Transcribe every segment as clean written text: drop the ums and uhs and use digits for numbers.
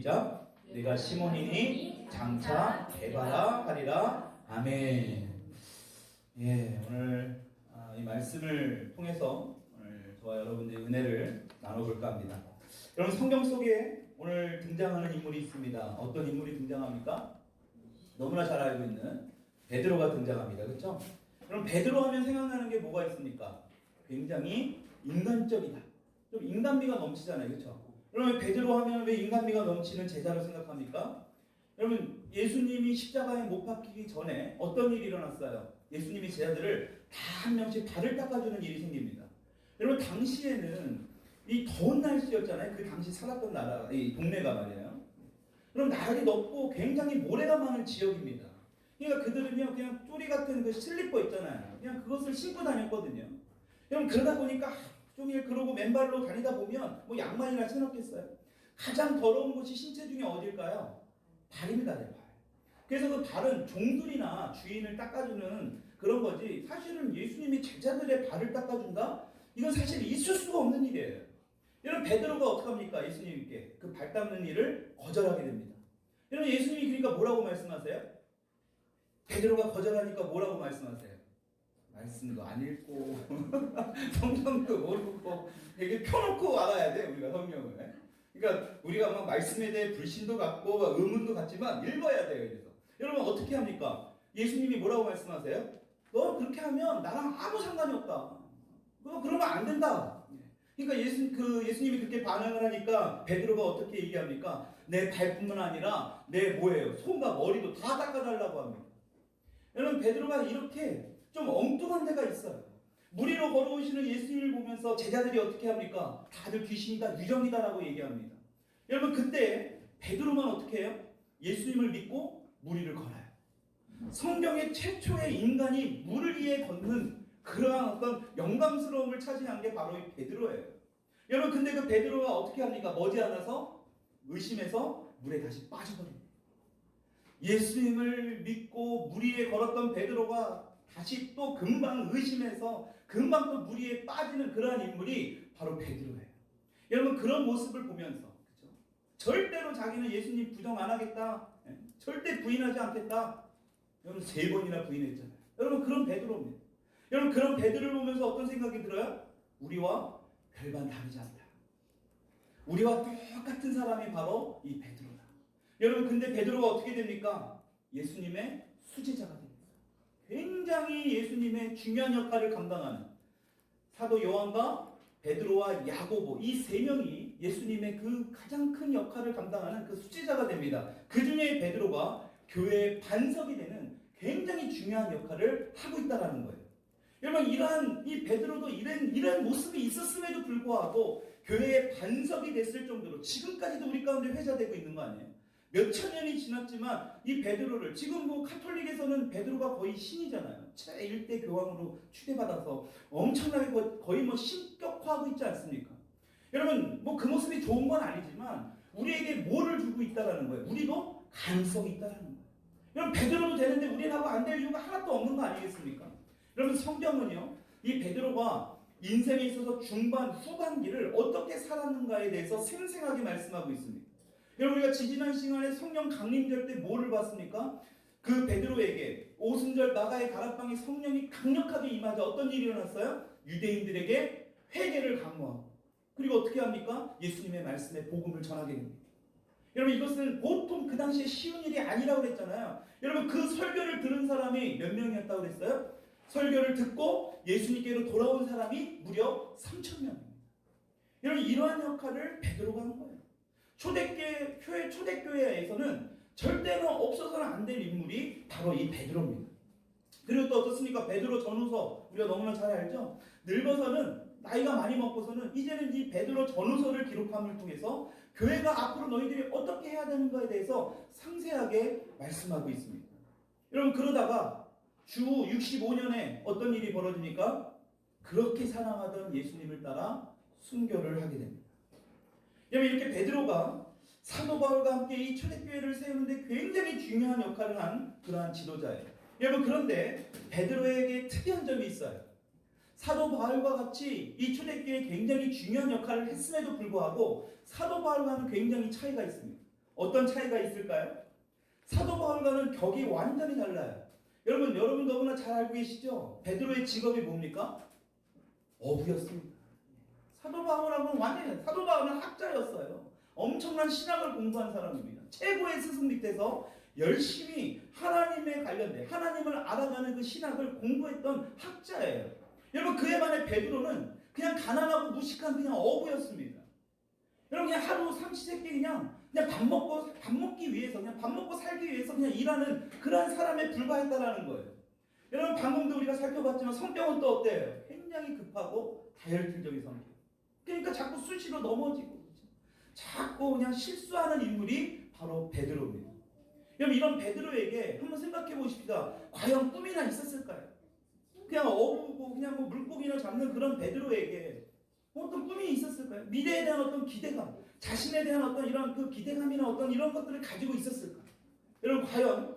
시작. 내가 시몬이니 장차 개바라 하리라. 아멘. 예, 오늘 이 말씀을 통해서 오늘 저와 여러분들의 은혜를 나눠볼까 합니다. 여러분, 성경 속에 오늘 등장하는 인물이 있습니다. 어떤 인물이 등장합니까? 너무나 잘 알고 있는 베드로가 등장합니다. 그렇죠? 그럼 베드로 하면 생각나는 게 뭐가 있습니까? 굉장히 인간적이다. 좀 인간미가 넘치잖아요. 그렇죠? 그러면 베드로 하면 왜 인간미가 넘치는 제자로 생각합니까? 여러분, 예수님이 십자가에 못 박히기 전에 어떤 일이 일어났어요? 예수님이 제자들을 다 한 명씩 발을 닦아주는 일이 생깁니다. 여러분, 당시에는 이 더운 날씨였잖아요. 그 당시 살았던 나라, 이 동네가 말이에요. 그럼 나락이 높고 굉장히 모래가 많은 지역입니다. 그러니까 그들은요, 그냥 쪼리 같은 그 슬리퍼 있잖아요. 그냥 그것을 신고 다녔거든요. 여러분, 그러다 보니까 종일 그러고 맨발로 다니다 보면 뭐 양말이나 신었겠어요. 가장 더러운 곳이 신체 중에 어딜까요? 발입니다, 내 발. 그래서 그 발은 종들이나 주인을 닦아주는 그런 거지, 사실은 예수님이 제자들의 발을 닦아준다? 이건 사실 있을 수가 없는 일이에요. 여러분, 베드로가 어떻게 합니까? 예수님께 그 발 닦는 일을 거절하게 됩니다. 여러분, 예수님이 그러니까 뭐라고 말씀하세요? 베드로가 거절하니까 뭐라고 말씀하세요? 말씀도 안 읽고 성경도 모르고 되게 펴놓고 알아야 돼, 우리가 성경을. 그러니까 우리가 막 말씀에 대해 불신도 갖고 막 의문도 갖지만 읽어야 돼요. 그래서 여러분, 어떻게 합니까? 예수님이 뭐라고 말씀하세요? 너 그렇게 하면 나랑 아무 상관이 없다. 너 그러면 안 된다. 그러니까 예수님이 그렇게 반응을 하니까 베드로가 어떻게 얘기합니까? 내 발뿐만 아니라 내 뭐예요? 손과 머리도 다 닦아달라고 합니다. 여러분, 베드로가 이렇게 좀 엉뚱한 데가 있어요. 물 위로 걸어오시는 예수님을 보면서 제자들이 어떻게 합니까? 다들 귀신이다, 유령이다라고 얘기합니다. 여러분, 그때 베드로만 어떻게 해요? 예수님을 믿고 물 위를 걸어요. 성경의 최초의 인간이 물을 위에 걷는 그러한 어떤 영광스러움을 차지한 게 바로 이 베드로예요. 여러분, 근데 그 베드로가 어떻게 합니까? 머지않아서 의심해서 물에 다시 빠져버립니다. 예수님을 믿고 물 위에 걸었던 베드로가 다시 또 금방 의심해서 금방 또 물 위에 빠지는 그러한 인물이 바로 베드로예요. 여러분, 그런 모습을 보면서, 그렇죠? 절대로 자기는 예수님 부정 안 하겠다, 절대 부인하지 않겠다. 여러분, 3번이나 부인했잖아요. 여러분, 그런 베드로입니다. 여러분, 그런 베드로를 보면서 어떤 생각이 들어요? 우리와 별반 다르지 않다. 우리와 똑같은 사람이 바로 이 베드로다. 여러분, 근데 베드로가 어떻게 됩니까? 예수님의 수제자가 됩니다. 굉장히 예수님의 중요한 역할을 감당하는 사도 요한과 베드로와 야고보, 이 3명이 예수님의 그 가장 큰 역할을 감당하는 그 수제자가 됩니다. 그 중에 베드로가 교회의 반석이 되는 굉장히 중요한 역할을 하고 있다는 거예요. 여러분, 이 베드로도 이런 모습이 있었음에도 불구하고 교회의 반석이 됐을 정도로 지금까지도 우리 가운데 회자되고 있는 거 아니에요? 몇천 년이 지났지만 이 베드로를, 지금 뭐 카톨릭에서는 베드로가 거의 신이잖아요. 제1대 교황으로 추대받아서 엄청나게 거의 뭐 신격화하고 있지 않습니까? 여러분, 뭐 그 모습이 좋은 건 아니지만 우리에게 뭐를 주고 있다라는 거예요? 우리도 가능성이 있다라는 거예요. 여러분, 베드로도 되는데 우리하고 안 될 이유가 하나도 없는 거 아니겠습니까? 여러분, 성경은요, 이 베드로가 인생에 있어서 중반, 후반기를 어떻게 살았는가에 대해서 생생하게 말씀하고 있습니다. 여러분, 우리가 지지난 시간에 성령 강림절 때 뭐를 봤습니까? 그 베드로에게 오순절 마가의 다락방에 성령이 강력하게 임하자 어떤 일이 일어났어요? 유대인들에게 회개를 강요하고, 그리고 어떻게 합니까? 예수님의 말씀에 복음을 전하게 됩니다. 여러분, 이것은 보통 그 당시에 쉬운 일이 아니라고 그랬잖아요. 여러분, 그 설교를 들은 사람이 몇 명이었다고 그랬어요? 설교를 듣고 예수님께로 돌아온 사람이 무려 3,000명입니다. 여러분, 이러한 역할을 베드로가 한 거예요. 초대교회에서는 절대로 없어서는 안 될 인물이 바로 이 베드로입니다. 그리고 또 어떻습니까? 베드로 전후서, 우리가 너무나 잘 알죠? 늙어서는, 나이가 많이 먹고서는 이제는 이 베드로 전후서를 기록함을 통해서 교회가 앞으로 너희들이 어떻게 해야 되는 거에 대해서 상세하게 말씀하고 있습니다. 여러분, 그러다가 주 65년에 어떤 일이 벌어집니까? 그렇게 사랑하던 예수님을 따라 순교를 하게 됩니다. 여러분, 이렇게 베드로가 사도 바울과 함께 이 초대교회를 세우는데 굉장히 중요한 역할을 한 그러한 지도자예요. 여러분, 그런데 베드로에게 특이한 점이 있어요. 사도 바울과 같이 이 초대교회에 굉장히 중요한 역할을 했음에도 불구하고 사도 바울과는 굉장히 차이가 있습니다. 어떤 차이가 있을까요? 사도 바울과는 격이 완전히 달라요. 여러분 너무나 잘 알고 계시죠? 베드로의 직업이 뭡니까? 어부였습니다. 사도 바울은 학자였어요. 엄청난 신학을 공부한 사람입니다. 최고의 스승 밑에서 열심히 하나님에 관련된 하나님을 알아가는 그 신학을 공부했던 학자예요. 여러분 그에 반해 베드로는 그냥 가난하고 무식한 그냥 어부였습니다. 여러분 그냥 하루 삼시세끼 그냥 밥 먹기 위해서 그냥 밥 먹고 살기 위해서 그냥 일하는 그러한 사람에 불과했다라는 거예요. 여러분 방금도 우리가 살펴봤지만 성격은 또 어때요? 굉장히 급하고 다혈질적인 성격. 그러니까 자꾸 수시로 넘어지고 그렇죠? 자꾸 그냥 실수하는 인물이 바로 베드로입니다. 여러분 이런 베드로에게 한번 생각해 보십시다. 과연 꿈이나 있었을까요? 그냥 어부고 그냥 뭐 물고기나 잡는 그런 베드로에게 어떤 꿈이 있었을까요? 미래에 대한 어떤 기대감, 자신에 대한 어떤 이런 그 기대감이나 어떤 이런 것들을 가지고 있었을까? 여러분 과연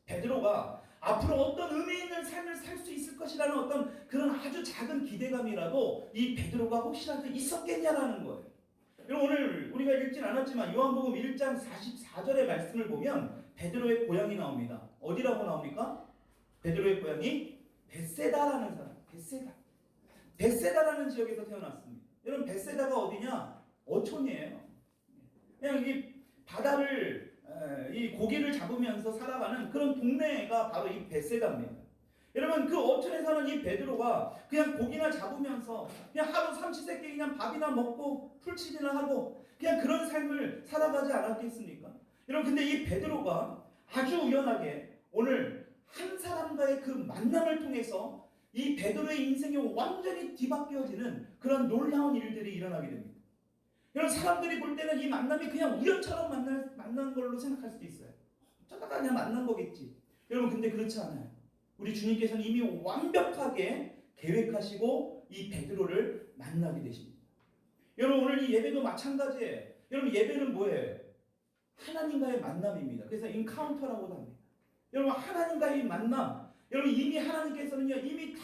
베드로가 앞으로 어떤 의미 있는 삶을 살 수 있을 것이라는 어떤 그런 아주 작은 기대감이라도 이 베드로가 혹시라도 있었겠냐라는 거예요. 여러분 오늘 우리가 읽진 않았지만 요한복음 1장 44절의 말씀을 보면 베드로의 고향이 나옵니다. 어디라고 나옵니까? 베드로의 고향이 벳세다라는 사람. 벳세다라는 지역에서 태어났습니다. 여러분 벳세다가 어디냐? 어촌이에요. 그냥 이 바다를 이 고기를 잡으면서 살아가는 그런 동네가 바로 이 벳세다입니다. 여러분 그 어촌에 사는 이 베드로가 그냥 고기나 잡으면서 그냥 하루 삼시세끼 그냥 밥이나 먹고 풀칠이나 하고 그냥 그런 삶을 살아가지 않았겠습니까? 여러분 근데 이 베드로가 아주 우연하게 오늘 한 사람과의 그 만남을 통해서 이 베드로의 인생이 완전히 뒤바뀌어지는 그런 놀라운 일들이 일어나게 됩니다. 여러분 사람들이 볼 때는 이 만남이 그냥 우연처럼 만난 걸로 생각할 수도 있어요. 어쩌다가 그냥 만난 거겠지. 여러분 근데 그렇지 않아요. 우리 주님께서는 이미 완벽하게 계획하시고 이 베드로를 만나게 되십니다. 여러분 오늘 이 예배도 마찬가지예요. 여러분 예배는 뭐예요? 하나님과의 만남입니다. 그래서 인카운터라고도 합니다. 여러분 하나님과의 만남, 여러분 이미 하나님께서는요 이미 다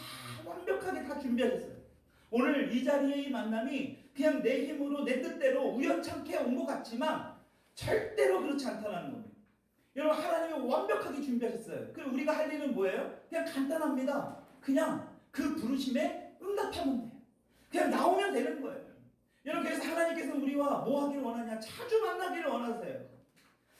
완벽하게 다 준비하셨어요. 오늘 이 자리의 이 만남이 그냥 내 힘으로 내 뜻대로 우연찮게 온 것 같지만 절대로 그렇지 않다는 겁니다. 여러분 하나님이 완벽하게 준비하셨어요. 그럼 우리가 할 일은 뭐예요? 그냥 간단합니다. 그냥 그 부르심에 응답하면 돼요. 그냥 나오면 되는 거예요. 여러분 그래서 하나님께서 우리와 뭐 하기를 원하냐? 자주 만나기를 원하세요.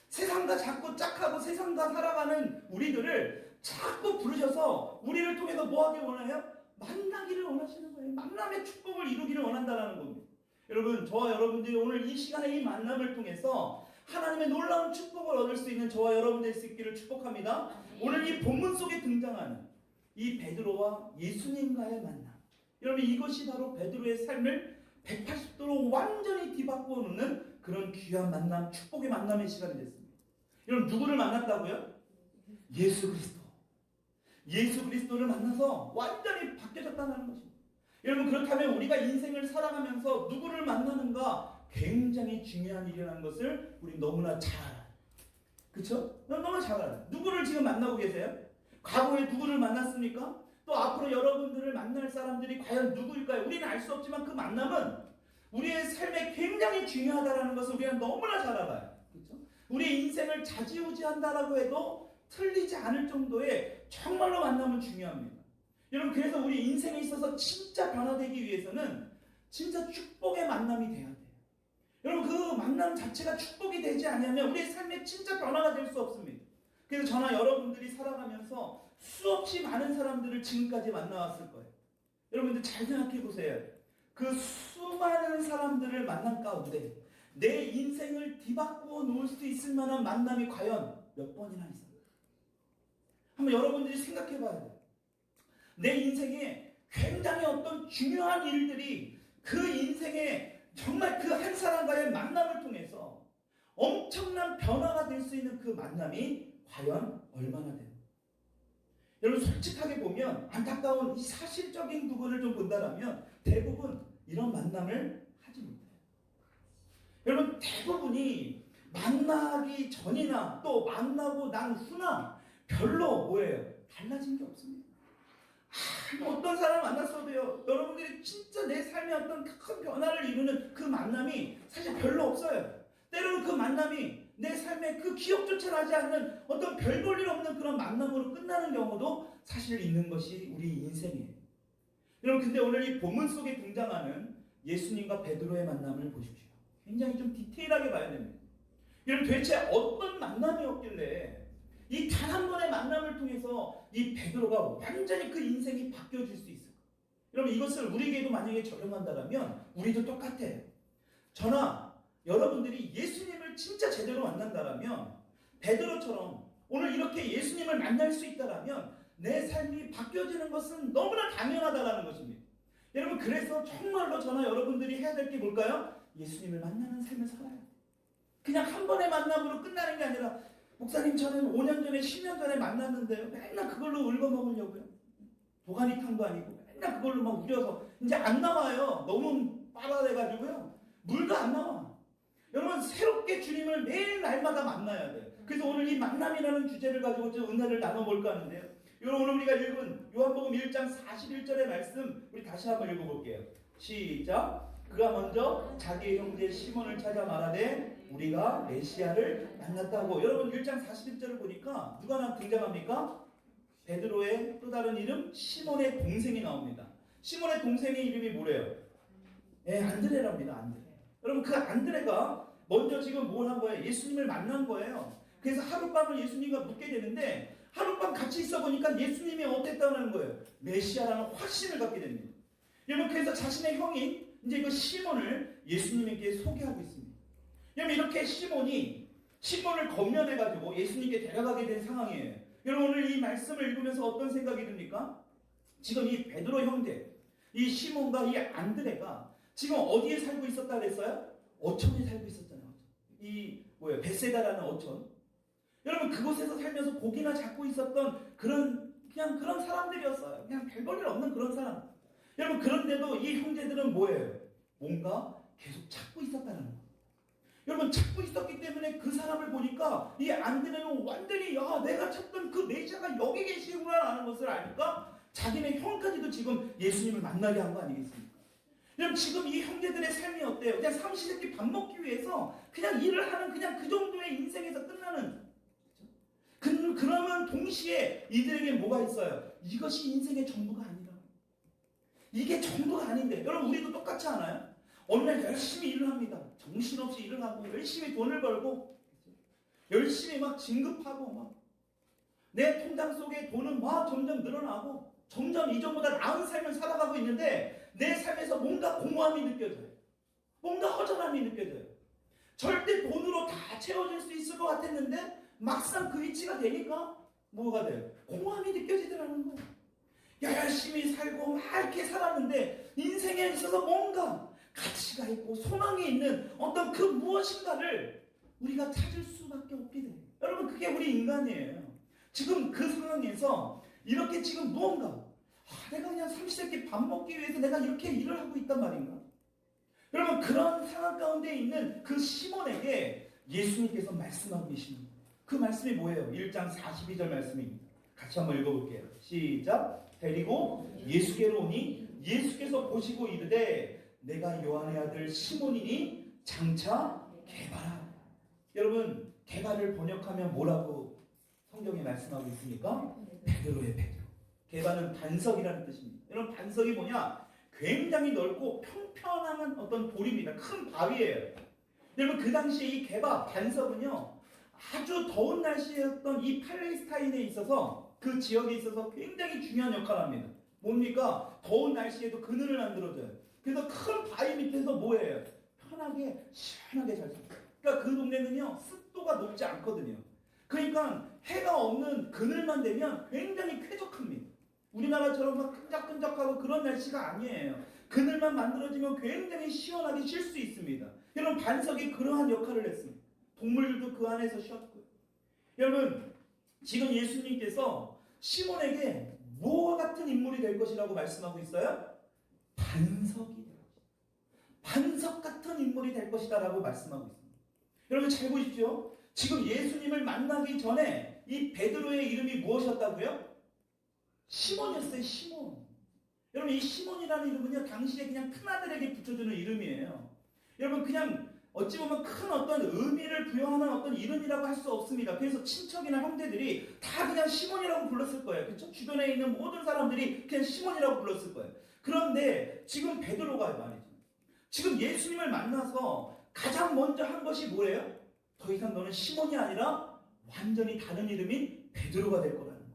세상과 자꾸 짝하고 세상과 살아가는 우리들을 자꾸 부르셔서 우리를 통해서 뭐 하기를 원해요? 만나기를 원하시는 거예요. 만남의 축복을 이루기를 원한다는 겁니다. 여러분 저와 여러분들이 오늘 이 시간에 이 만남을 통해서 하나님의 놀라운 축복을 얻을 수 있는 저와 여러분들 수 있기를 축복합니다. 오늘 이 본문 속에 등장하는 이 베드로와 예수님과의 만남, 여러분 이것이 바로 베드로의 삶을 180도로 완전히 뒤바꾸어 놓는 그런 귀한 만남, 축복의 만남의 시간이 됐습니다. 여러분 누구를 만났다고요? 예수 그리스도. 예수 그리스도를 만나서 완전히 바뀌어졌다는 것입니다. 여러분 그렇다면 우리가 인생을 살아가면서 누구를 만나는가 굉장히 중요한 일이라는 것을 우리 너무나 잘 알아요. 그렇죠? 너무 잘 알아요. 누구를 지금 만나고 계세요? 과거에 누구를 만났습니까? 또 앞으로 여러분들을 만날 사람들이 과연 누구일까요? 우리는 알 수 없지만 그 만남은 우리의 삶에 굉장히 중요하다는 것을 우리는 너무나 잘 알아요. 그렇죠? 우리의 인생을 좌지우지한다라고 해도 틀리지 않을 정도의 정말로 만남은 중요합니다. 여러분 그래서 우리 인생에 있어서 진짜 변화되기 위해서는 진짜 축복의 만남이 돼야 돼요. 여러분 그 만남 자체가 축복이 되지 않으면 우리의 삶에 진짜 변화가 될 수 없습니다. 그래서 저나 여러분들이 살아가면서 수없이 많은 사람들을 지금까지 만나왔을 거예요. 여러분들 잘 생각해 보세요. 그 수많은 사람들을 만난 가운데 내 인생을 뒤바꾸어 놓을 수 있을 만한 만남이 과연 몇 번이나 있었나? 한번 여러분들이 생각해 봐야 돼요. 내 인생에 굉장히 어떤 중요한 일들이 그 인생에 정말 그 한 사람과의 만남을 통해서 엄청난 변화가 될 수 있는 그 만남이 과연 얼마나 되는가? 여러분 솔직하게 보면 안타까운 이 사실적인 부분을 좀 본다면 대부분 이런 만남을 하지 못해요. 여러분 대부분이 만나기 전이나 또 만나고 난 후나 별로 뭐예요? 달라진 게 없습니다. 어떤 사람을 만났어도요, 여러분들이 진짜 내 삶에 어떤 큰 변화를 이루는 그 만남이 사실 별로 없어요. 때로는 그 만남이 내 때문에 그 기억조차 나지 않는 어떤 별 볼 일 없는 그런 만남으로 끝나는 경우도 사실 있는 것이 우리 인생이에요. 여러분, 근데 오늘 이 본문 속에 등장하는 예수님과 베드로의 만남을 보십시오. 굉장히 좀 디테일하게 봐야 됩니다. 여러분, 도대체 어떤 만남이었길래 이 단 한 번의 만남을 통해서 이 베드로가 완전히 그 인생이 바뀌어질 수 있을까? 여러분, 이것을 우리에게도 만약에 적용한다면 우리도 똑같아요. 저나 여러분들이 예수님을 진짜 제대로 만난다면 베드로처럼 오늘 이렇게 예수님을 만날 수 있다면 내 삶이 바뀌어지는 것은 너무나 당연하다라는 것입니다. 여러분, 그래서 정말로 저나 여러분들이 해야 될 게 뭘까요? 예수님을 만나는 삶을 살아야 돼요. 그냥 한 번의 만남으로 끝나는 게 아니라, 목사님 저는 5년 전에 10년 전에 만났는데요, 맨날 그걸로 울거먹으려고요. 도가니탕도 아니고 맨날 그걸로 막 우려서 이제 안 나와요. 너무 빨아내가지고요, 물도 안 나와. 여러분, 새롭게 주님을 매일 날마다 만나야 돼요. 그래서 오늘 이 만남이라는 주제를 가지고 좀 은혜를 나눠볼까 하는데요, 여러분, 오늘 우리가 읽은 요한복음 1장 41절의 말씀 우리 다시 한번 읽어볼게요. 시작. 그가 먼저 자기의 형제 시몬을 찾아 말하되 우리가 메시아를 만났다고. 여러분, 1장 41절을 보니까 누가 등장합니까? 베드로의 또 다른 이름 시몬의 동생이 나옵니다. 시몬의 동생의 이름이 뭐래요? 안드레랍니다. 안드레. 여러분, 그 안드레가 먼저 지금 뭘 한 거예요? 예수님을 만난 거예요. 그래서 하룻밤을 예수님과 묵게 되는데, 하룻밤 같이 있어 보니까 예수님이 어땠다는 거예요? 메시아라는 확신을 갖게 됩니다. 여러분, 그래서 자신의 형인 이제 그 시몬을 예수님에게 소개하고 있습니다. 여러분, 이렇게 시몬을 건면해가지고 예수님께 데려가게 된 상황이에요. 여러분, 오늘 이 말씀을 읽으면서 어떤 생각이 듭니까? 지금 이 베드로 형제, 이 시몬과 이 안드레가 지금 어디에 살고 있었다 그랬어요? 어촌에 살고 있었잖아요. 베세다라는 어촌. 여러분, 그곳에서 살면서 고기나 잡고 있었던 그런 사람들이었어요. 그냥 별 볼 일 없는 그런 사람. 여러분, 그런데도 이 형제들은 뭐예요? 뭔가 계속 찾고 있었다는 거예요. 여러분, 찾고 있었기 때문에 그 사람을 보니까 이 안드레는 완전히 내가 찾던 그 메시아가 여기 계시구나 라는 것을 아니까 자기네 형까지도 지금 예수님을 만나게 한 거 아니겠습니까? 여러분, 지금 이 형제들의 삶이 어때요? 그냥 삼시세끼 밥 먹기 위해서 그냥 일을 하는 그냥 그 정도의 인생에서 끝나는. 그러면 동시에 이들에게 뭐가 있어요? 이것이 인생의 전부가 아니라. 이게 전부가 아닌데. 여러분, 우리도 똑같지 않아요? 어느 날 열심히 일을 합니다. 정신없이 일을 하고 열심히 돈을 벌고 열심히 막 진급하고 막 내 통장 속에 돈은 막 점점 늘어나고 점점 이전보다 나은 삶을 살아가고 있는데 내 삶에서 뭔가 공허함이 느껴져요. 뭔가 허전함이 느껴져요. 절대 돈으로 다 채워질 수 있을 것 같았는데 막상 그 위치가 되니까 뭐가 돼요? 공허함이 느껴지더라는 거예요. 열심히 살고 막 이렇게 살았는데 인생에 있어서 뭔가 가치가 있고 소망이 있는 어떤 그 무엇인가를 우리가 찾을 수밖에 없게 돼요. 여러분, 그게 우리 인간이에요. 지금 그 상황에서 이렇게 지금 무언가 내가 그냥 삼시세끼 밥 먹기 위해서 내가 이렇게 일을 하고 있단 말인가? 여러분, 그런 상황 가운데 있는 그 시몬에게 예수님께서 말씀하고 계십니다. 그 말씀이 뭐예요? 1장 42절 말씀입니다. 같이 한번 읽어볼게요. 시작. 데리고 예수께로 오니 예수께서 보시고 이르되 내가 요한의 아들 시몬이니 장차 게바라. 여러분, 게바를 번역하면 뭐라고 성경에 말씀하고 있습니까? 베드로의 베드로. 게바는 반석이라는 뜻입니다. 여러분, 반석이 뭐냐? 굉장히 넓고 평평한 어떤 돌입니다. 큰 바위예요. 여러분, 그 당시에 이 게바 반석은요, 아주 더운 날씨였던 이 팔레스타인에 있어서, 그 지역에 있어서 굉장히 중요한 역할을 합니다. 뭡니까? 더운 날씨에도 그늘을 만들어줘요. 그래서 큰 바위 밑에서 뭐예요? 편하게 시원하게 잘 삽니다. 그러니까 그 동네는요, 습도가 높지 않거든요. 그러니까 해가 없는 그늘만 되면 굉장히 쾌적합니다. 우리나라처럼 막 끈적끈적하고 그런 날씨가 아니에요. 그늘만 만들어지면 굉장히 시원하게 쉴 수 있습니다. 여러분, 반석이 그러한 역할을 했습니다. 동물들도 그 안에서 쉬었고요. 여러분, 지금 예수님께서 시몬에게 무엇 같은 인물이 될 것이라고 말씀하고 있어요? 반석이 될 것이다. 반석 같은 인물이 될 것이다 라고 말씀하고 있습니다. 여러분, 잘 보십시오. 지금 예수님을 만나기 전에 이 베드로의 이름이 무엇이었다고요? 시몬이었어요. 시몬. 여러분, 이 시몬이라는 이름은요, 당시에 그냥 큰아들에게 붙여주는 이름이에요. 여러분, 그냥 어찌 보면 큰 어떤 의미를 부여하는 어떤 이름이라고 할 수 없습니다. 그래서 친척이나 형제들이 다 그냥 시몬이라고 불렀을 거예요. 그렇죠? 주변에 있는 모든 사람들이 그냥 시몬이라고 불렀을 거예요. 그런데 지금 베드로가 말이죠. 지금 예수님을 만나서 가장 먼저 한 것이 뭐예요? 더 이상 너는 시몬이 아니라 완전히 다른 이름인 베드로가 될 거라는 거예요.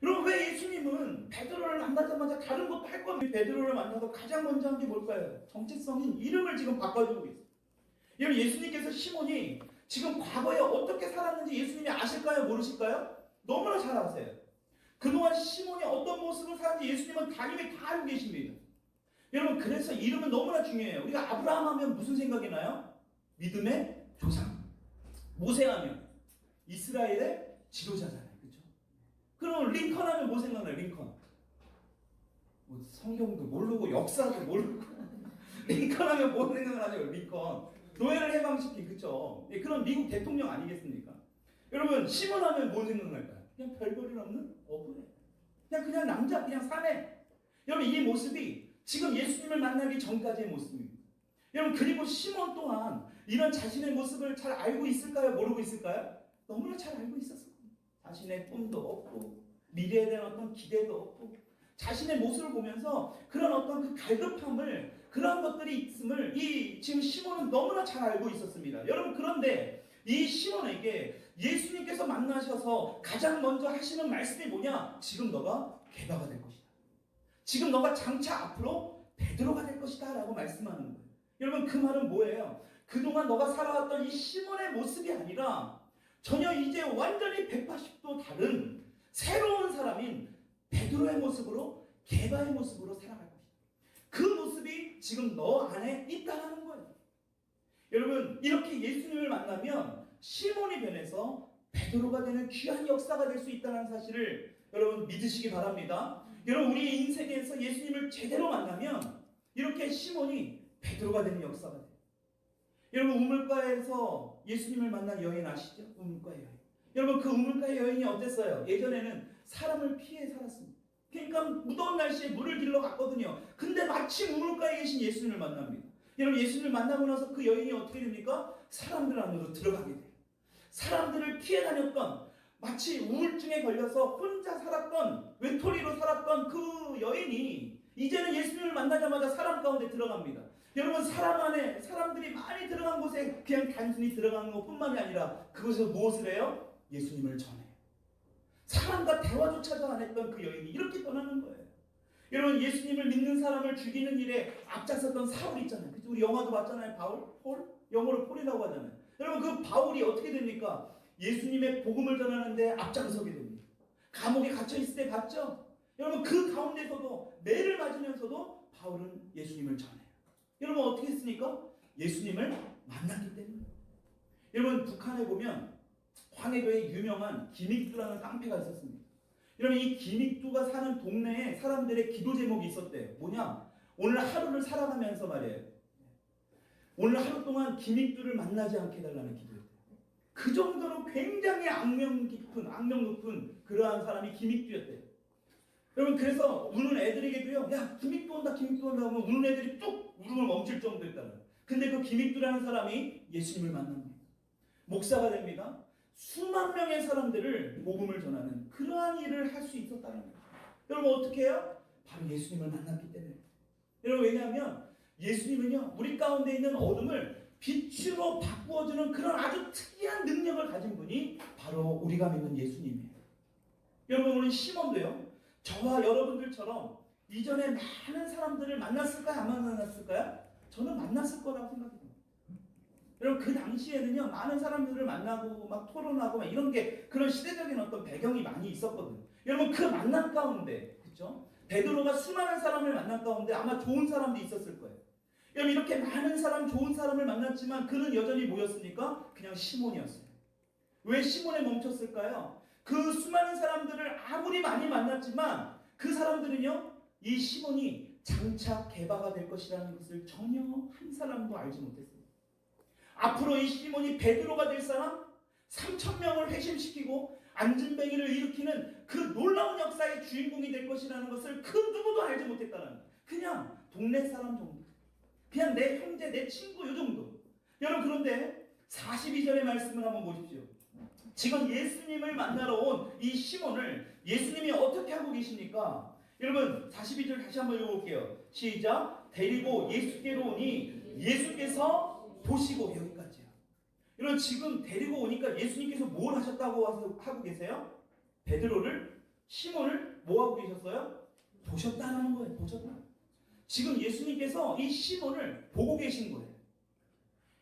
여러분, 왜 예수님은 베드로를 만나자마자 다른 것도 할 건데 베드로를 만나서 가장 먼저 한 게 뭘까요? 정체성인 이름을 지금 바꿔주고 있어요. 여러분, 예수님께서 시몬이 지금 과거에 어떻게 살았는지 예수님이 아실까요? 모르실까요? 너무나 잘 아세요. 그동안 시몬이 어떤 모습으로 사는지 예수님은 이미 다 알고 계십니다. 여러분, 그래서 이름은 너무나 중요해요. 우리가 아브라함 하면 무슨 생각이 나요? 믿음의 조상. 모세 하면 이스라엘의 지도자잖아요. 그렇죠? 그럼 링컨 하면 뭐 생각나요? 링컨. 뭐 성경도 모르고 역사도 모르고 링컨 하면 뭐 생각나요? 링컨. 노예를 해방시킨, 그쵸? 그런 미국 대통령 아니겠습니까? 여러분, 시몬 하면 뭐 생각날까요? 그냥 별볼일 없는 어부네. 그냥 남자, 그냥 사내. 여러분, 이 모습이 지금 예수님을 만나기 전까지의 모습입니다. 여러분, 그리고 시몬 또한 이런 자신의 모습을 잘 알고 있을까요? 모르고 있을까요? 너무나 잘 알고 있었어요. 자신의 꿈도 없고, 미래에 대한 어떤 기대도 없고, 자신의 모습을 보면서 그런 어떤 그 갈급함을, 그런 것들이 있음을 지금 시몬은 너무나 잘 알고 있었습니다. 여러분, 그런데 이 시몬에게 예수님께서 만나셔서 가장 먼저 하시는 말씀이 뭐냐? 지금 너가 게바가 될 것이다. 지금 너가 장차 앞으로 베드로가 될 것이다 라고 말씀하는 거예요. 여러분, 그 말은 뭐예요? 그동안 너가 살아왔던 이 시몬의 모습이 아니라 전혀 이제 완전히 180도 다른 새로운 사람인 베드로의 모습으로, 게바의 모습으로 살아갈 것이다. 그 모습이 지금 너 안에 있다는 거예요. 여러분, 이렇게 예수님을 만나면 시몬이 변해서 베드로가 되는 귀한 역사가 될 수 있다는 사실을 여러분 믿으시기 바랍니다. 여러분, 우리의 인생에서 예수님을 제대로 만나면 이렇게 시몬이 베드로가 되는 역사가 돼요. 여러분, 우물가에서 예수님을 만난 여인 아시죠? 우물가의 여인. 여러분, 그 우물가의 여인이 어땠어요? 예전에는 사람을 피해 살았습니다. 그러니까 무더운 날씨에 물을 길러 갔거든요. 근데 마침 우물가에 계신 예수님을 만납니다. 여러분, 예수님을 만나고 나서 그 여인이 어떻게 됩니까? 사람들 안으로 들어가게 돼요. 사람들을 피해 다녔던, 마치 우울증에 걸려서 혼자 살았던, 외톨이로 살았던 그 여인이 이제는 예수님을 만나자마자 사람 가운데 들어갑니다. 여러분, 사람 안에 사람들이 많이 들어간 곳에 그냥 단순히 들어가는 것뿐만이 아니라 그곳에서 무엇을 해요? 예수님을 전해요. 사람과 대화조차도 안 했던 그 여인이 이렇게 떠나는 거예요. 여러분, 예수님을 믿는 사람을 죽이는 일에 앞장섰던 사울 있잖아요. 그쵸? 우리 영화도 봤잖아요. 폴? 영어로 폴이라고 하잖아요. 여러분, 그 바울이 어떻게 됩니까? 예수님의 복음을 전하는데 앞장서게 됩니다. 감옥에 갇혀있을 때 봤죠? 여러분, 그 가운데서도 매를 맞으면서도 바울은 예수님을 전해요. 여러분, 어떻게 했습니까? 예수님을 만났기 때문에. 여러분, 북한에 보면 황해도에 유명한 김익두라는 깡패가 있었습니다. 여러분, 이 김익두가 사는 동네에 사람들의 기도 제목이 있었대요. 뭐냐? 오늘 하루를 살아가면서 말이에요. 오늘 하루 동안 김익두를 만나지 않게 해달라는 기도였대요. 그 정도로 굉장히 악명 높은 그러한 사람이 김익두였대요. 여러분, 그래서 우는 애들에게도요, 야, 김익두 온다 하면 우는 애들이 뚝 울음을 멈출 정도였다는. 근데 그 김익두라는 사람이 예수님을 만납니다. 목사가 됩니다. 수만 명의 사람들을 복음을 전하는 그러한 일을 할 수 있었다는 거예요. 여러분, 어떻게 해요? 바로 예수님을 만났기 때문에. 여러분, 왜냐하면 예수님은요, 우리 가운데 있는 어둠을 빛으로 바꾸어주는 그런 아주 특이한 능력을 가진 분이 바로 우리가 믿는 예수님이에요. 여러분, 우리 시몬도요, 저와 여러분들처럼 이전에 많은 사람들을 만났을까요? 안 만났을까요? 저는 만났을 거라고 생각해요. 여러분, 그 당시에는요, 많은 사람들을 만나고 막 토론하고 막 이런 게, 그런 시대적인 어떤 배경이 많이 있었거든요. 여러분, 그 만남 가운데, 그렇죠? 베드로가 수많은 사람을 만난 가운데 아마 좋은 사람도 있었을 거예요. 여러분, 이렇게 많은 사람, 좋은 사람을 만났지만 그는 여전히 뭐였습니까? 그냥 시몬이었어요. 왜 시몬에 멈췄을까요? 그 수많은 사람들을 아무리 많이 만났지만 그 사람들은요, 이 시몬이 장차 게바가 될 것이라는 것을 전혀 한 사람도 알지 못했습니다. 앞으로 이 시몬이 베드로가 될 사람, 3,000명을 회심시키고 안진뱅이를 일으키는 그 놀라운 역사의 주인공이 될 것이라는 것을 그 누구도 알지 못했다는 거예요. 그냥 동네 사람 정도, 그냥 내 형제, 내 친구 요 정도. 여러분 그런데 42절의 말씀을 한번 보십시오. 지금 예수님을 만나러 온 이 시몬을 예수님이 어떻게 하고 계십니까? 여러분 42절 다시 한번 읽어볼게요. 시작. 데리고 예수께로 오니 예수께서 보시고, 여기까지야. 여러분 지금 데리고 오니까 예수님께서 뭘 하셨다고 하고 계세요? 베드로를, 시몬을 뭐 하고 계셨어요? 보셨다는 거예요. 보셨다. 지금 예수님께서 이 시몬을 보고 계신 거예요.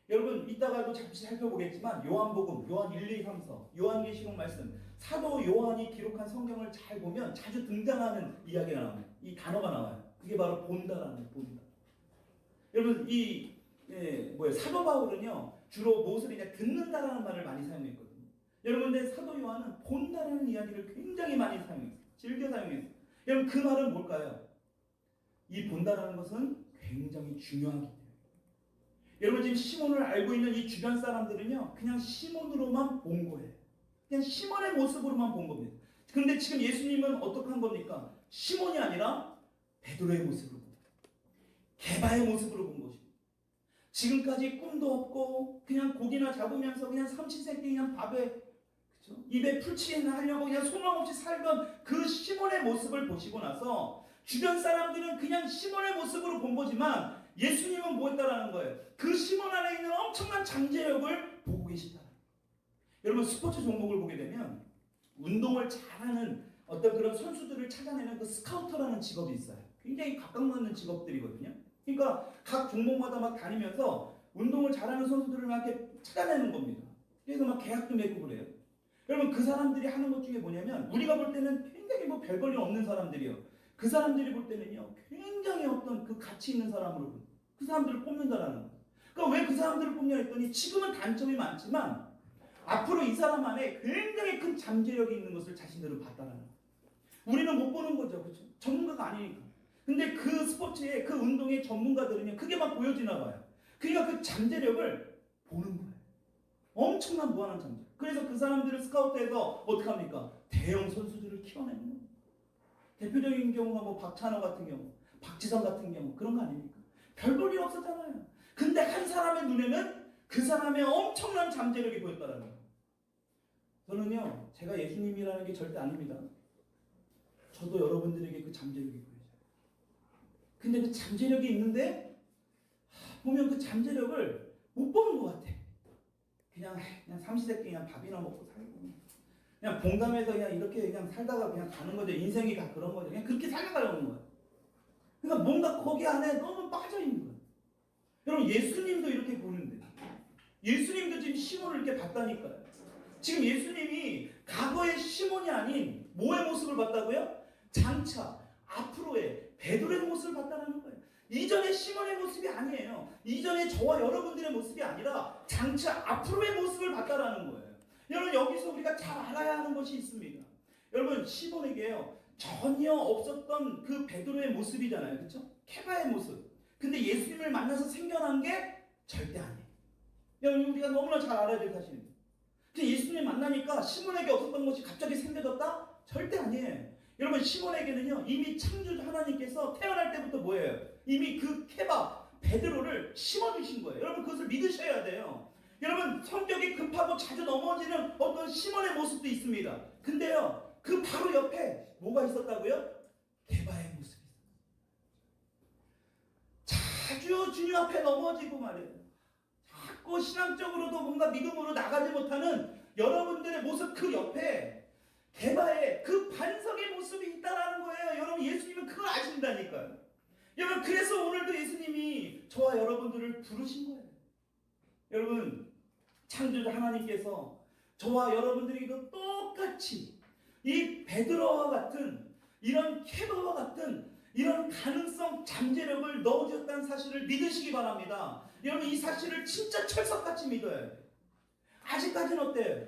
여러분 이따가도 잠시 살펴보겠지만 요한복음, 요한 1, 2, 3, 4, 요한계시록 말씀, 사도 요한이 기록한 성경을 잘 보면 자주 등장하는 이야기가 나와요. 이 단어가 나와요. 그게 바로 본다라는 거예요. 본다. 여러분 사도 바울은요 주로 무엇을 이제 듣는다라는 말을 많이 사용했거든요. 여러분 근데 사도 요한은 본다라는 이야기를 굉장히 많이 사용했어요. 즐겨 사용했어요. 여러분 그 말은 뭘까요? 이 본다라는 것은 굉장히 중요하기 때문에. 여러분 지금 시몬을 알고 있는 이 주변 사람들은요 그냥 시몬으로만 본 거예요. 그냥 시몬의 모습으로만 본 겁니다. 근데 지금 예수님은 어떻게 한 겁니까? 시몬이 아니라 베드로의 모습으로 본 거예요. 게바의 모습으로 본 것입니다. 지금까지 꿈도 없고 그냥 고기나 잡으면서 그냥 삼시세끼 그냥 밥에 그쵸? 입에 풀칠이나 하려고 그냥 소망 없이 살던 그 시몬의 모습을 보시고 나서 주변 사람들은 그냥 시몬의 모습으로 본 거지만 예수님은 뭐 했다라는 거예요? 그 시몬 안에 있는 엄청난 잠재력을 보고 계시다. 여러분 스포츠 종목을 보게 되면 운동을 잘하는 어떤 그런 선수들을 찾아내는 그 스카우터라는 직업이 있어요. 굉장히 각광받는 직업들이거든요. 그러니까 각 종목마다 막 다니면서 운동을 잘하는 선수들을 막 이렇게 찾아내는 겁니다. 그래서 막 계약도 맺고 그래요. 여러분 그 사람들이 하는 것 중에 뭐냐면 우리가 볼 때는 굉장히 뭐 별 볼 일 없는 사람들이요. 그 사람들이 볼 때는요 굉장히 어떤 그 가치 있는 사람으로 그 사람들을 뽑는다라는 거예요. 그러니까 왜 그 사람들을 뽑냐 했더니 지금은 단점이 많지만 앞으로 이 사람 안에 굉장히 큰 잠재력이 있는 것을 자신들은 봤다라는 거예요. 우리는 못 보는 거죠. 그렇죠? 전문가가 아니니까. 근데 그 스포츠의 그 운동의 전문가들은요 그게 막 보여지나 봐요. 그러니까 그 잠재력을 보는 거예요. 엄청난 무한한 잠재력. 그래서 그 사람들을 스카우트해서 어떻게 합니까? 대형 선수들을 키워내는 거예요. 대표적인 경우가 뭐 박찬호 같은 경우, 박지성 같은 경우 그런 거 아닙니까? 별 볼 일 없었잖아요. 근데 한 사람의 눈에는 그 사람의 엄청난 잠재력이 보였다라는 거예요. 저는요, 제가 예수님이라는 게 절대 아닙니다. 저도 여러분들에게 그 잠재력이 보여져요. 근데 그 잠재력이 있는데 보면 그 잠재력을 못 보는 것 같아. 그냥 삼시세끼 그냥 밥이나 먹고 살고 그냥 봉담해서 그냥 이렇게 그냥 살다가 그냥 가는 거죠. 인생이 다 그런 거죠. 그냥 그렇게 살아가려는 거예요. 그러니까 뭔가 거기 안에 너무 빠져 있는 거예요. 여러분 예수님도 이렇게 보는데 예수님도 지금 시몬을 이렇게 봤다니까요. 지금 예수님이 과거의 시몬이 아닌 뭐의 모습을 봤다고요? 장차 앞으로의 베드로의 모습을 봤다는 거예요. 이전의 시몬의 모습이 아니에요. 이전의 저와 여러분들의 모습이 아니라 장차 앞으로의 모습을 봤다는 거예요. 여러분 여기서 우리가 잘 알아야 하는 것이 있습니다. 여러분 시몬에게요 전혀 없었던 그 베드로의 모습이잖아요. 그렇죠? 케바의 모습. 근데 예수님을 만나서 생겨난 게 절대 아니에요. 여러분 우리가 너무나 잘 알아야 될 사실입니다. 예수님 만나니까 시몬에게 없었던 것이 갑자기 생겨졌다? 절대 아니에요. 여러분 시몬에게는요 이미 창조주 하나님께서 태어날 때부터 뭐예요? 이미 그 케바 베드로를 심어주신 거예요. 여러분 그것을 믿으셔야 돼요. 여러분 성격이 급하고 자주 넘어지는 어떤 시몬의 모습도 있습니다. 근데요 그 바로 옆에 뭐가 있었다고요? 케바의 모습이 있어요. 자주 주님 앞에 넘어지고 말이에요. 자꾸 신앙적으로도 뭔가 믿음으로 나가지 못하는 여러분들의 모습 그 옆에 게바의 그 반석의 모습이 있다라는 거예요. 여러분 예수님은 그걸 아신다니까요. 여러분 그래서 오늘도 예수님이 저와 여러분들을 부르신 거예요. 여러분 창조주 하나님께서 저와 여러분들에게도 똑같이 이 베드로와 같은 이런 케바와 같은 이런 가능성 잠재력을 넣어주었다는 사실을 믿으시기 바랍니다. 여러분 이 사실을 진짜 철석같이 믿어야 돼요. 아직까지는 어때요?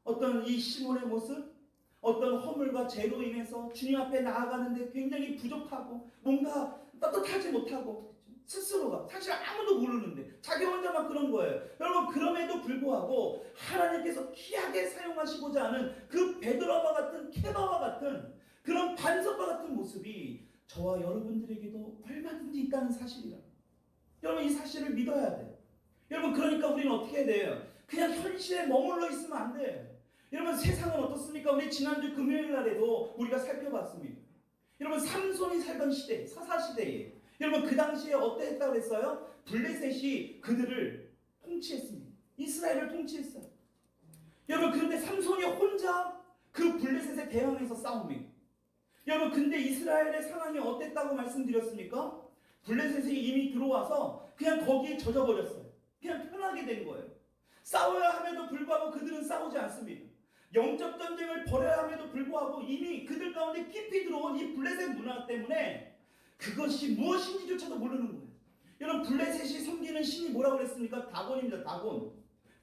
어떤 이 시몬의 모습? 어떤 허물과 죄로 인해서 주님 앞에 나아가는데 굉장히 부족하고 뭔가 떳떳하지 못하고 스스로가 사실 아무도 모르는데 자기 혼자만 그런 거예요. 여러분 그럼에도 불구하고 하나님께서 귀하게 사용하시고자 하는 그 베드로와 같은 케바와 같은 그런 반석과 같은 모습이 저와 여러분들에게도 얼마든지 있다는 사실이라. 여러분 이 사실을 믿어야 돼요. 여러분 그러니까 우리는 어떻게 해야 돼요? 그냥 현실에 머물러 있으면 안 돼. 여러분 세상은 어떻습니까? 우리 지난주 금요일 날에도 우리가 살펴봤습니다. 여러분 삼손이 살던 시대, 사사시대에 여러분 그 당시에 어땠다고 그랬어요? 블레셋이 그들을 통치했습니다. 이스라엘을 통치했어요. 여러분 그런데 삼손이 혼자 그 블레셋에 대항해서 싸웁니다. 여러분 근데 이스라엘의 상황이 어땠다고 말씀드렸습니까? 블레셋이 이미 들어와서 그냥 거기에 젖어버렸어요. 그냥 편하게 된 거예요. 싸워야 함에도 불구하고 그들은 싸우지 않습니다. 영적 전쟁을 벌여야 함에도 불구하고 이미 그들 가운데 깊이 들어온 이 블레셋 문화 때문에 그것이 무엇인지조차도 모르는 거예요. 여러분 블레셋이 섬기는 신이 뭐라고 그랬습니까? 다곤입니다. 다곤.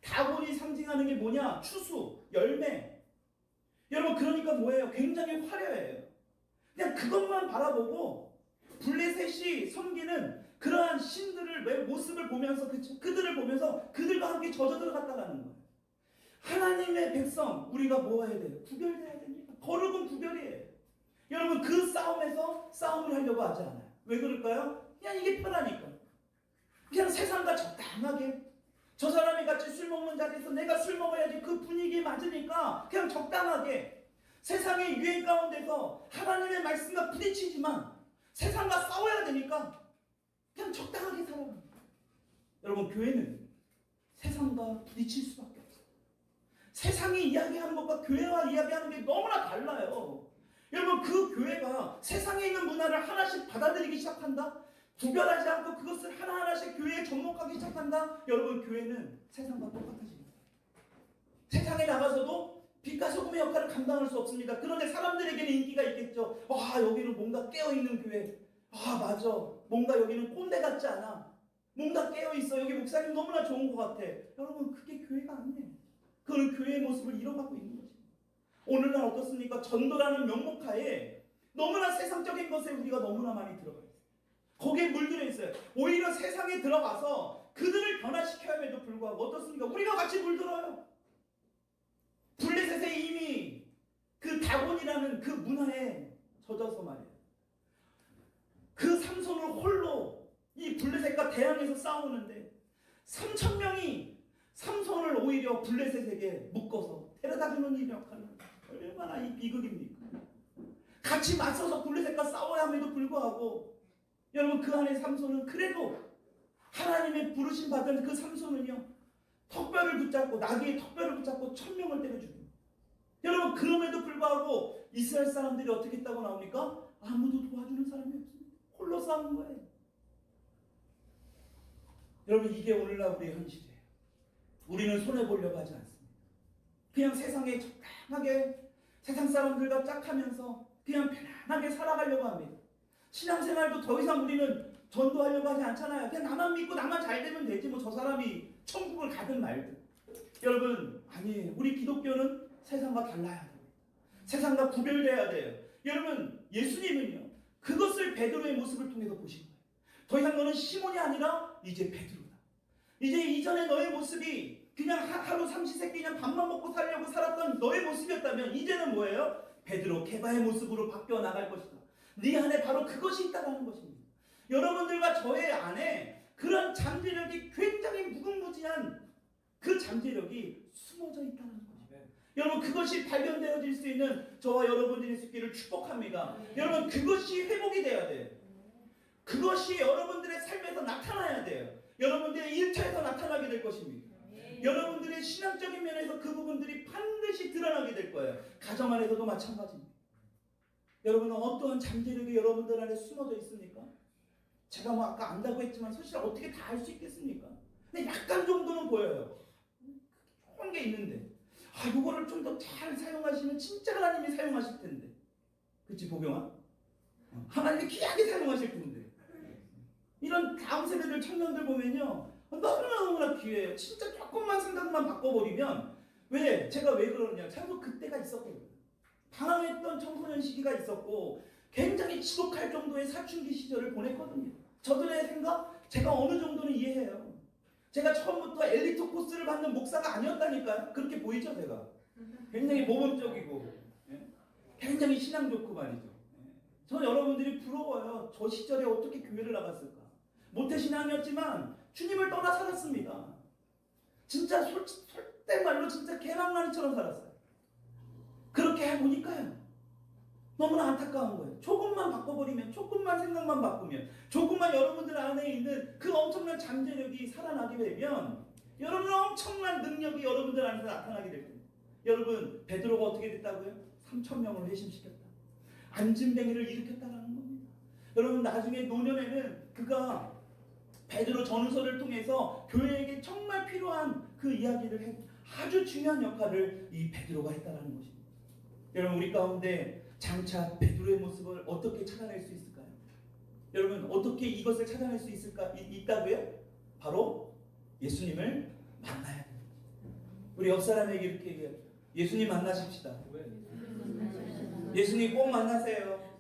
다곤이 상징하는 게 뭐냐? 추수, 열매. 여러분 그러니까 뭐예요? 굉장히 화려해요. 그냥 그것만 바라보고 블레셋이 섬기는 그러한 신들을 모습을 보면서 그들을 보면서 그들과 함께 젖어 들어갔다라는 거예요. 하나님의 백성 우리가 뭐 해야 돼요? 구별돼야 됩니다. 거룩은 구별이에요. 여러분 그 싸움에서 싸움을 하려고 하지 않아요. 왜 그럴까요? 그냥 이게 편하니까. 그냥 세상과 적당하게 저 사람이 같이 술 먹는 자리에서 내가 술 먹어야지 그 분위기에 맞으니까 그냥 적당하게 세상의 유행 가운데서 하나님의 말씀과 부딪히지만 세상과 싸워야 되니까 그냥 적당하게 살아갑니다. 여러분 교회는 세상과 부딪힐 수밖에 없어요. 세상이 이야기하는 것과 교회와 이야기하는 게 너무나 달라요. 여러분 그 교회가 세상에 있는 문화를 하나씩 받아들이기 시작한다? 구별하지 않고 그것을 하나하나씩 교회에 접목하기 시작한다? 여러분 교회는 세상과 똑같아집니다. 세상에 나가서도 빛과 소금의 역할을 감당할 수 없습니다. 그런데 사람들에게는 인기가 있겠죠. 와 여기는 뭔가 깨어있는 교회. 아 맞아. 뭔가 여기는 꼰대 같지 않아. 뭔가 깨어있어. 여기 목사님 너무나 좋은 것 같아. 여러분 그게 교회가 아니에요. 그건 교회의 모습을 잃어가고 있는 것입니다. 오늘날 어떻습니까? 전도라는 명목하에 너무나 세상적인 것에 우리가 너무나 많이 들어가 있어요. 거기에 물들어 있어요. 오히려 세상에 들어가서 그들을 변화시켜야 함에도 불구하고 어떻습니까? 우리가 같이 물들어요. 블레셋에 이미 그 다곤이라는 그 문화에 젖어서 말이에요. 그 삼손을 홀로 이 블레셋과 대항해서 싸우는데 3,000명이 삼손을 오히려 블레셋에게 묶어서 데려다주는 이 역할을 얼마나 이 비극입니까? 같이 맞서서 블레셋과 싸워야 함에도 불구하고 여러분 그 안에 삼손은 그래도 하나님의 부르심 받은 그 삼손은요 턱뼈를 붙잡고 나귀의 턱뼈를 붙잡고 1,000명을 때려 죽입니다. 여러분 그럼에도 불구하고 이스라엘 사람들이 어떻게 했다고 나옵니까? 아무도 도와주는 사람이 없습니다. 홀로 싸우는 거예요. 여러분 이게 오늘날 우리의 현실이에요. 우리는 손해보려고 하지 않습니다. 그냥 세상에 적당하게 세상 사람들과 짝하면서 그냥 편안하게 살아가려고 합니다. 신앙생활도 더 이상 우리는 전도하려고 하지 않잖아요. 그냥 나만 믿고 나만 잘 되면 되지 뭐 저 사람이 천국을 가든 말든. 여러분 아니에요. 우리 기독교는 세상과 달라야 돼요. 세상과 구별돼야 돼요. 여러분 예수님은요 그것을 베드로의 모습을 통해서 보신 거예요. 더 이상 너는 시몬이 아니라 이제 베드로다. 이제 이전에 너의 모습이 그냥 하루 삼시세끼 그냥 밥만 먹고 살려고 살았던 너의 모습이었다면 이제는 뭐예요? 베드로 케바의 모습으로 바뀌어 나갈 것이다. 네 안에 바로 그것이 있다는 것입니다. 여러분들과 저의 안에 그런 잠재력이 굉장히 무궁무진한 그 잠재력이 숨어져 있다는 것입니다. 여러분 그것이 발견되어질 수 있는 저와 여러분들이 수 있기를 축복합니다. 여러분 그것이 회복이 돼야 돼요. 그것이 여러분들의 삶에서 나타나야 돼요. 여러분들의 일터에서 나타나게 될 것입니다. 여러분들의 신앙적인 면에서 그 부분들이 반드시 드러나게 될 거예요. 가정 안에서도 마찬가지입니다. 여러분은 어떠한 잠재력이 여러분들 안에 숨어져 있습니까? 제가 뭐 아까 안다고 했지만 사실 어떻게 다 알 수 있겠습니까? 근데 약간 정도는 보여요. 조그만 게 있는데 이거를 좀 더 잘 사용하시면 진짜 하나님이 사용하실 텐데. 그치 보경아? 하나님이 귀하게 사용하실 텐데. 이런 다음 세대들 청년들 보면요 너무나 귀해요. 진짜 조금만 생각만 바꿔버리면 제가 왜 그러느냐. 저도 그때가 있었거든요. 방황했던 청소년 시기가 있었고 굉장히 지독할 정도의 사춘기 시절을 보냈거든요. 저들의 생각 제가 어느 정도는 이해해요. 제가 처음부터 엘리트 코스를 받는 목사가 아니었다니까요. 그렇게 보이죠 제가. 굉장히 모범적이고 굉장히 신앙 좋고 말이죠. 저는 여러분들이 부러워요. 저 시절에 어떻게 교회를 나갔을까. 모태신앙이었지만 주님을 떠나 살았습니다. 진짜 솔직된 말로 진짜 개망나니처럼 살았어요. 그렇게 해보니까요, 너무나 안타까운 거예요. 조금만 바꿔버리면, 조금만 생각만 바꾸면, 조금만 여러분들 안에 있는 그 엄청난 잠재력이 살아나게 되면 여러분 엄청난 능력이 여러분들 안에서 나타나게 될 겁니다. 여러분, 베드로가 어떻게 됐다고요? 3,000명을 회심시켰다. 안진뱅이를 일으켰다라는 겁니다. 여러분, 나중에 노년에는 그가 베드로 전후서를 통해서 교회에게 정말 필요한 그 이야기를 해, 아주 중요한 역할을 이 베드로가 했다라는 것입니다. 여러분, 우리 가운데 장차 베드로의 모습을 어떻게 찾아낼 수 있을까요? 여러분, 어떻게 이것을 찾아낼 수 있다고요? 바로 예수님을 만나야 됩니다. 우리 옆 사람에게 이렇게 얘기해요. 예수님 만나십시다. 예수님 꼭 만나세요.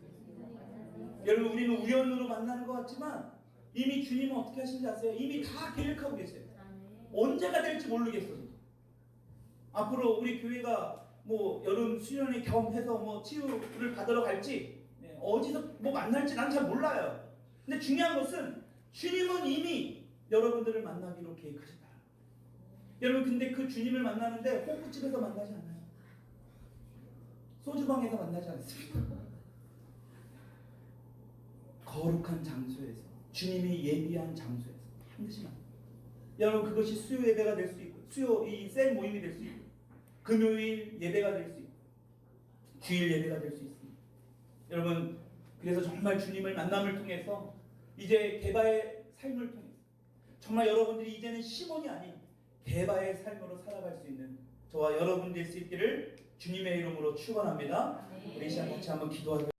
여러분, 우리는 우연으로 만나는 것 같지만 이미 주님은 어떻게 하시는지 아세요? 이미 다 계획하고 계세요. 언제가 될지 모르겠어요. 앞으로 우리 교회가 뭐 여름 수련회 경험해서 뭐 치유를 받으러 갈지, 어디서 뭐 만날지 난 잘 몰라요. 근데 중요한 것은 주님은 이미 여러분들을 만나기로 계획하셨다. 여러분, 근데 그 주님을 만나는데 호프집에서 만나지 않아요. 소주방에서 만나지 않습니다. 거룩한 장소에서, 주님이 예비한 장소에서 반드시 만나요. 여러분, 그것이 수요 예배가 될 수 있고, 수요 이 셀 모임이 될 수 있고, 금요일 예배가 될 수 있고, 주일 예배가 될 수 있습니다. 여러분, 그래서 정말 주님을 만남을 통해서 이제 개바의 삶을 통해서 정말 여러분들이 이제는 시몬이 아닌 개바의 삶으로 살아갈 수 있는 저와 여러분 될 수 있기를 주님의 이름으로 축원합니다. 우리 시간 같이 한번 기도하겠습니다.